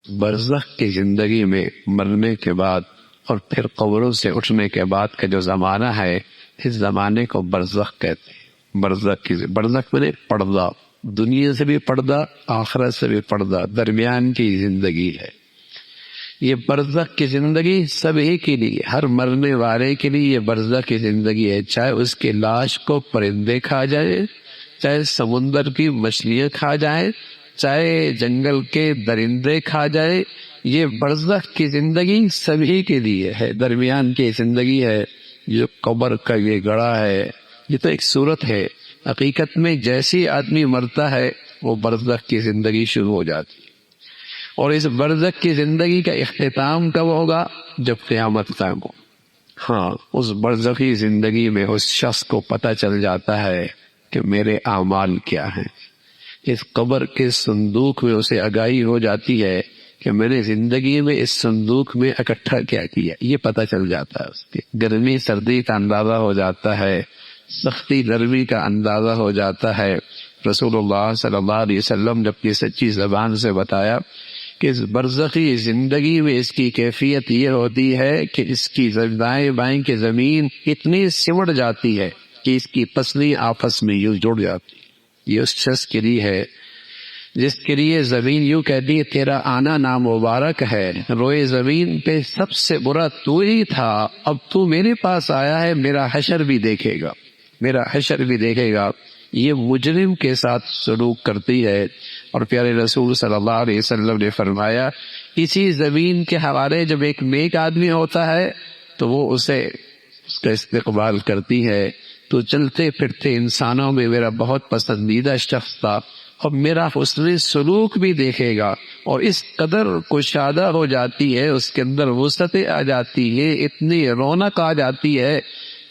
برزخ کی زندگی میں مرنے کے بعد اور پھر قبروں سے اٹھنے کے بعد کا جو زمانہ ہے، اس زمانے کو برزخ کہتے ہیں۔ برزخ میں پردہ، دنیا سے بھی پردہ، آخرت سے بھی پردہ، درمیان کی زندگی ہے۔ یہ برزخ کی زندگی سبھی کے لیے، ہر مرنے والے کے لیے یہ برزخ کی زندگی ہے، چاہے اس کی لاش کو پرندے کھا جائے، چاہے سمندر کی مچھلیاں کھا جائیں، چاہے جنگل کے درندے کھا جائے، یہ برزخ کی زندگی سبھی کے لیے ہے، درمیان کی زندگی ہے۔ جو قبر کا یہ گڑھا ہے، یہ تو ایک صورت ہے، حقیقت میں جیسی آدمی مرتا ہے وہ برزخ کی زندگی شروع ہو جاتی ہے۔ اور اس برزخ کی زندگی کا اختتام کب ہوگا؟ جب قیامت قائم ہو۔ ہاں، اس برزخی زندگی میں اس شخص کو پتہ چل جاتا ہے کہ میرے اعمال کیا ہیں۔ اس قبر کے صندوق میں اسے آگاہی ہو جاتی ہے کہ میں نے زندگی میں اس صندوق میں اکٹھا کیا کیا، یہ پتہ چل جاتا ہے۔ اس کے گرمی سردی کا اندازہ ہو جاتا ہے، سختی نرمی کا اندازہ ہو جاتا ہے۔ رسول اللہ صلی اللہ علیہ وسلم نے اپنی سچی زبان سے بتایا کہ اس برزخی زندگی میں اس کی کیفیت یہ ہوتی ہے کہ اس کی دائیں بائیں کی زمین اتنی سمٹ جاتی ہے کہ اس کی پسلی آپس میں یوں جڑ جاتی ہے۔ یہ اس شخص کے لیے ہے جس کے لیے زمین یوں کہتی ہے تیرا آنا نامبارک ہے، روئے زمین پہ سب سے برا تو ہی تھا، اب تو میرے پاس آیا ہے، میرا حشر بھی دیکھے گا، میرا حشر بھی دیکھے گا۔ یہ مجرم کے ساتھ سلوک کرتی ہے۔ اور پیارے رسول صلی اللہ علیہ وسلم نے فرمایا اسی زمین کے حوالے جب ایک نیک آدمی ہوتا ہے تو وہ اس کا استقبال کرتی ہے، تو چلتے پھرتے انسانوں میں میرا بہت پسندیدہ شخص تھا، اور میرا حسن سلوک بھی دیکھے گا۔ اور اس قدر کشادہ ہو جاتی ہے، اس کے اندر وسعت آ جاتی ہے، اتنی رونق آ جاتی ہے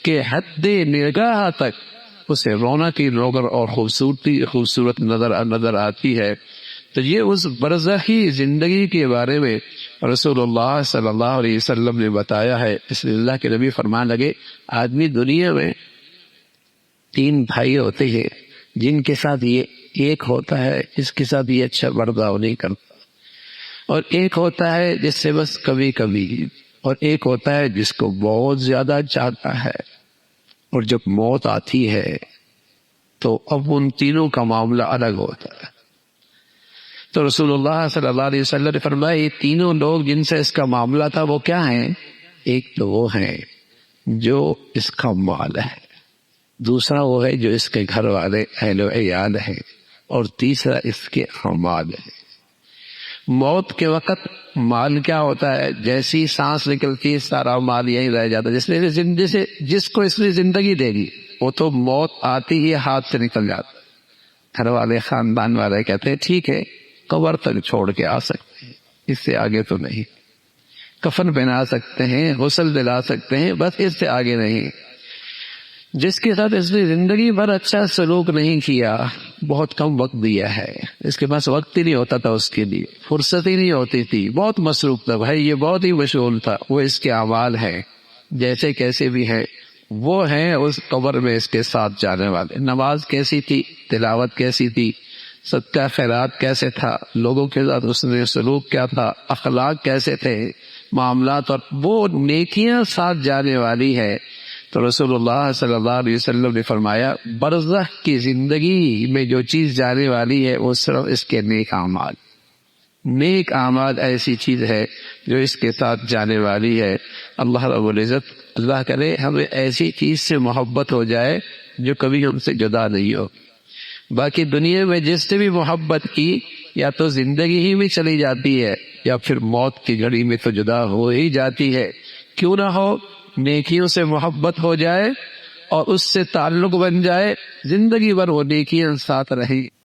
کہ حد نگاہ تک اسے رونق کی نظر اور خوبصورت نظر آتی ہے۔ تو یہ اس برزخی زندگی کے بارے میں رسول اللہ صلی اللہ علیہ وسلم نے بتایا ہے۔ اس لیے اللہ کے نبی فرمان لگے آدمی دنیا میں 3 بھائی ہوتے ہیں جن کے ساتھ یہ ایک ہوتا ہے جس کے ساتھ یہ اچھا برتاؤ نہیں کرتا، اور ایک ہوتا ہے جس سے بس کبھی کبھی، اور ایک ہوتا ہے جس کو بہت زیادہ چاہتا ہے، اور جب موت آتی ہے تو اب ان تینوں کا معاملہ الگ ہوتا ہے۔ تو رسول اللہ صلی اللہ علیہ وسلم نے فرمایا یہ تینوں لوگ جن سے اس کا معاملہ تھا وہ کیا ہیں؟ ایک تو وہ ہیں جو اس کا مال ہے، دوسرا وہ ہے جو اس کے گھر والے اہل و عیال ہیں، اور تیسرا اس کے اعمال ہے۔ موت کے وقت مال کیا ہوتا ہے؟ جیسی سانس نکلتی ہے سارا مال یہیں رہ جاتا ہے۔ جس کو اس نے زندگی دے دی وہ تو موت آتی ہی ہاتھ سے نکل جاتا ہے۔ گھر والے خاندان والے کہتے ہیں ٹھیک ہے قبر تک چھوڑ کے آ سکتے ہیں، اس سے آگے تو نہیں، کفن پہنا سکتے ہیں، غسل دلا سکتے ہیں، بس اس سے آگے نہیں۔ جس کے ساتھ اس نے زندگی بھر اچھا سلوک نہیں کیا، بہت کم وقت دیا ہے، اس کے پاس وقت ہی نہیں ہوتا تھا، اس کے لیے فرصت ہی نہیں ہوتی تھی، بہت مصروف تھا بھائی، یہ بہت ہی مشغول تھا، وہ اس کے اعمال ہیں جیسے کیسے بھی ہیں، وہ ہیں اس قبر میں اس کے ساتھ جانے والے۔ نماز کیسی تھی، تلاوت کیسی تھی، صدقہ خیرات کیسے تھا، لوگوں کے ساتھ اس نے سلوک کیا تھا، اخلاق کیسے تھے، معاملات، اور وہ نیکیاں ساتھ جانے والی ہے۔ تو رسول اللہ صلی اللہ علیہ وسلم نے فرمایا برزخ کی زندگی میں جو چیز جانے والی ہے وہ صرف اس کے نیک اعمال۔ نیک اعمال ایسی چیز ہے جو اس کے ساتھ جانے والی ہے۔ اللہ رب العزت اللہ کرے ہمیں ایسی چیز سے محبت ہو جائے جو کبھی ہم سے جدا نہیں ہو۔ باقی دنیا میں جس سے بھی محبت کی یا تو زندگی ہی میں چلی جاتی ہے یا پھر موت کی گھڑی میں تو جدا ہو ہی جاتی ہے۔ کیوں نہ ہو، نیکیوں سے محبت ہو جائے اور اس سے تعلق بن جائے، زندگی بھر وہ نیکیاں ساتھ رہیں۔